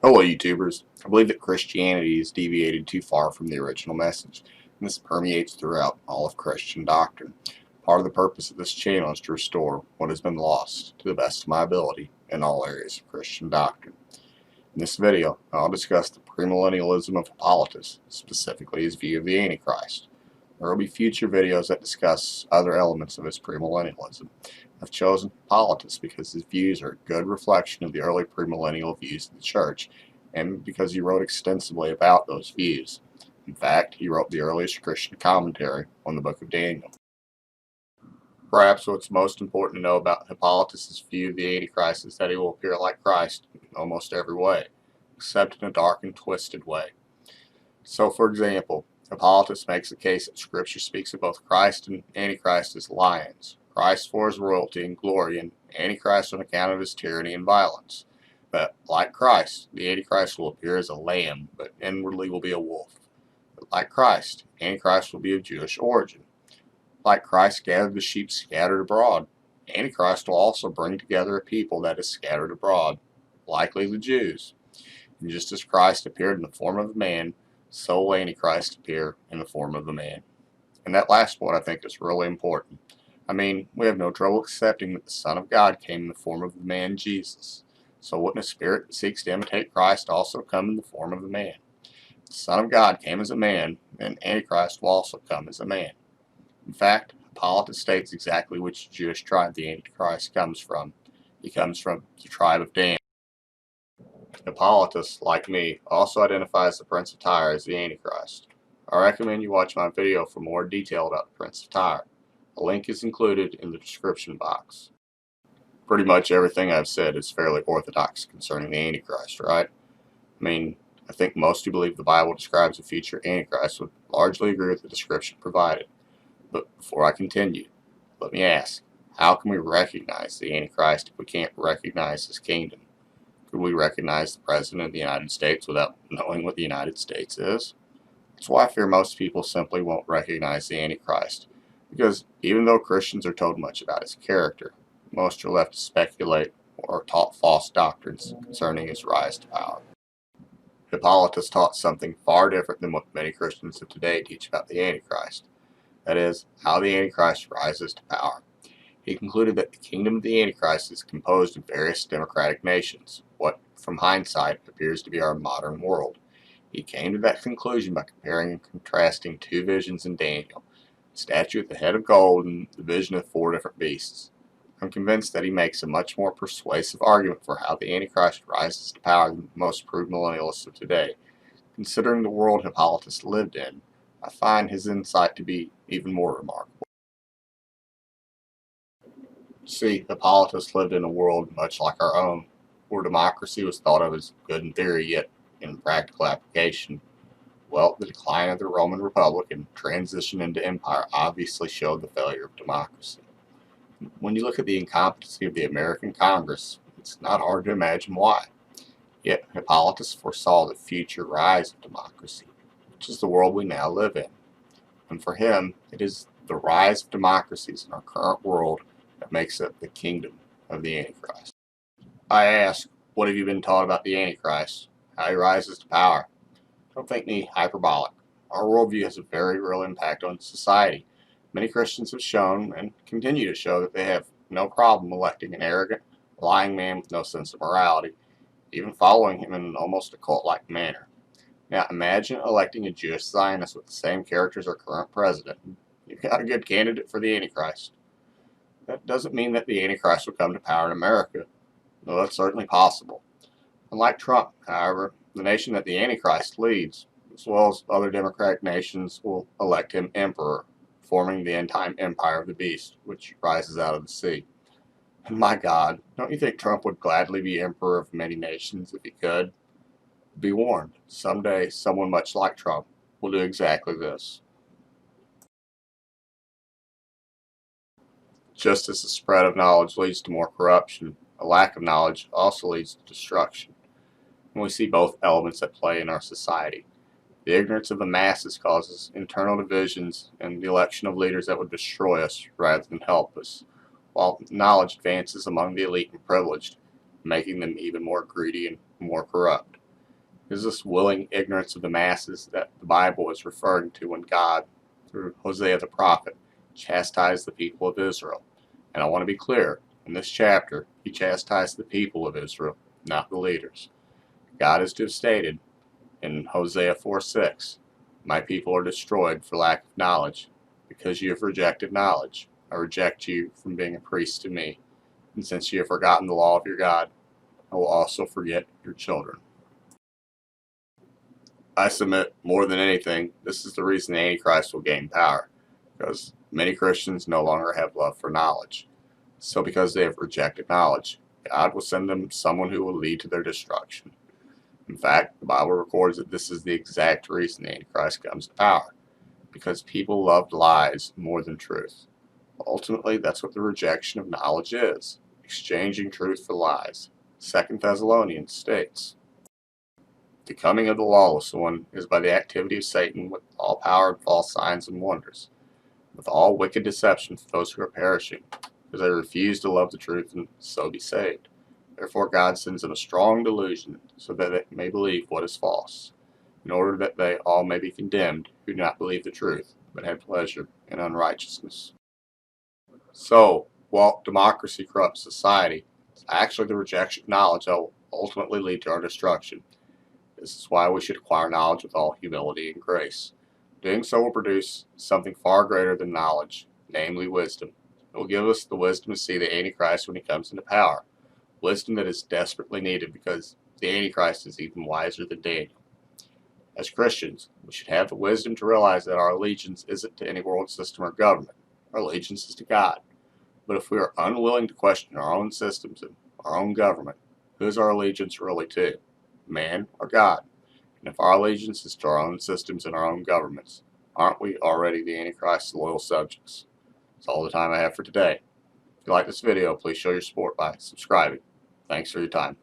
Hello, YouTubers. I believe that Christianity has deviated too far from the original message, and this permeates throughout all of Christian doctrine. Part of the purpose of this channel is to restore what has been lost to the best of my ability in all areas of Christian doctrine. In this video, I'll discuss the premillennialism of Hippolytus, specifically his view of the Antichrist. There will be future videos that discuss other elements of his premillennialism. I've chosen Hippolytus because his views are a good reflection of the early premillennial views of the church, and because he wrote extensively about those views. In fact, he wrote the earliest Christian commentary on the book of Daniel. Perhaps what's most important to know about Hippolytus' view of the Antichrist is that he will appear like Christ in almost every way, except in a dark and twisted way. So, for example, Hippolytus makes the case that Scripture speaks of both Christ and Antichrist as lions, Christ for his royalty and glory, and Antichrist on account of his tyranny and violence. But, like Christ, the Antichrist will appear as a lamb, but inwardly will be a wolf. But like Christ, Antichrist will be of Jewish origin. Like Christ gathered the sheep scattered abroad, Antichrist will also bring together a people that is scattered abroad, likely the Jews. And just as Christ appeared in the form of a man, so will Antichrist appear in the form of a man. And that last one I think is really important. I mean, we have no trouble accepting that the Son of God came in the form of the man Jesus. So wouldn't a spirit that seeks to imitate Christ also come in the form of a man? If the Son of God came as a man, then Antichrist will also come as a man. In fact, Hippolytus states exactly which Jewish tribe the Antichrist comes from. He comes from the tribe of Dan. Hippolytus, like me, also identifies the Prince of Tyre as the Antichrist. I recommend you watch my video for more detail about the Prince of Tyre. A link is included in the description box. Pretty much everything I've said is fairly orthodox concerning the Antichrist, right? I mean, I think most who believe the Bible describes a future Antichrist would largely agree with the description provided. But before I continue, let me ask, how can we recognize the Antichrist if we can't recognize his kingdom? Could we recognize the President of the United States without knowing what the United States is? That's why I fear most people simply won't recognize the Antichrist, because even though Christians are told much about his character, most are left to speculate or taught false doctrines concerning his rise to power. Hippolytus taught something far different than what many Christians of today teach about the Antichrist. That is, how the Antichrist rises to power. He concluded that the kingdom of the Antichrist is composed of various democratic nations, what, from hindsight, appears to be our modern world. He came to that conclusion by comparing and contrasting two visions in Daniel, the statue at the head of gold and the vision of 4 different beasts. I'm convinced that he makes a much more persuasive argument for how the Antichrist rises to power than most premillennialists of today. Considering the world Hippolytus lived in, I find his insight to be even more remarkable. See, Hippolytus lived in a world much like our own, where democracy was thought of as good in theory, yet in practical application. Well, the decline of the Roman Republic and transition into empire obviously showed the failure of democracy. When you look at the incompetency of the American Congress, it's not hard to imagine why. Yet Hippolytus foresaw the future rise of democracy, which is the world we now live in. And for him, it is the rise of democracies in our current world that makes up the kingdom of the Antichrist. I ask, what have you been taught about the Antichrist? How he rises to power? Don't think me hyperbolic. Our worldview has a very real impact on society. Many Christians have shown, and continue to show, that they have no problem electing an arrogant, lying man with no sense of morality, even following him in an almost occult-like manner. Now imagine electing a Jewish Zionist with the same character as our current president. You've got a good candidate for the Antichrist. That doesn't mean that the Antichrist will come to power in America, though that's certainly possible. Unlike Trump, however, the nation that the Antichrist leads, as well as other democratic nations, will elect him emperor, forming the end-time empire of the beast, which rises out of the sea. And my God, don't you think Trump would gladly be emperor of many nations if he could? Be warned, someday someone much like Trump will do exactly this. Just as the spread of knowledge leads to more corruption, a lack of knowledge also leads to destruction. And we see both elements at play in our society. The ignorance of the masses causes internal divisions and the election of leaders that would destroy us rather than help us, while knowledge advances among the elite and privileged, making them even more greedy and more corrupt. Is this willing ignorance of the masses that the Bible is referring to when God, through Hosea the prophet, chastised the people of Israel? And I want to be clear, in this chapter, he chastised the people of Israel, not the leaders. God is to have stated in Hosea 4:6, "My people are destroyed for lack of knowledge. Because you have rejected knowledge, I reject you from being a priest to me. And since you have forgotten the law of your God, I will also forget your children." I submit, more than anything, this is the reason the Antichrist will gain power, because many Christians no longer have love for knowledge. So because they have rejected knowledge, God will send them someone who will lead to their destruction. In fact, the Bible records that this is the exact reason the Antichrist comes to power, because people loved lies more than truth. Ultimately, that's what the rejection of knowledge is, exchanging truth for lies. 2 Thessalonians states, "The coming of the lawless one is by the activity of Satan with all power and false signs and wonders, with all wicked deception for those who are perishing, because they refuse to love the truth and so be saved. Therefore God sends them a strong delusion, so that they may believe what is false, in order that they all may be condemned who do not believe the truth, but had pleasure in unrighteousness." So, while democracy corrupts society, it's actually the rejection of knowledge that will ultimately lead to our destruction. This is why we should acquire knowledge with all humility and grace. Doing so will produce something far greater than knowledge, namely wisdom. It will give us the wisdom to see the Antichrist when he comes into power. Wisdom that is desperately needed because the Antichrist is even wiser than Daniel. As Christians, we should have the wisdom to realize that our allegiance isn't to any world system or government. Our allegiance is to God. But if we are unwilling to question our own systems and our own government, who is our allegiance really to? Man or God? And if our allegiance is to our own systems and our own governments, aren't we already the Antichrist's loyal subjects? That's all the time I have for today. If you like this video, please show your support by subscribing. Thanks for your time.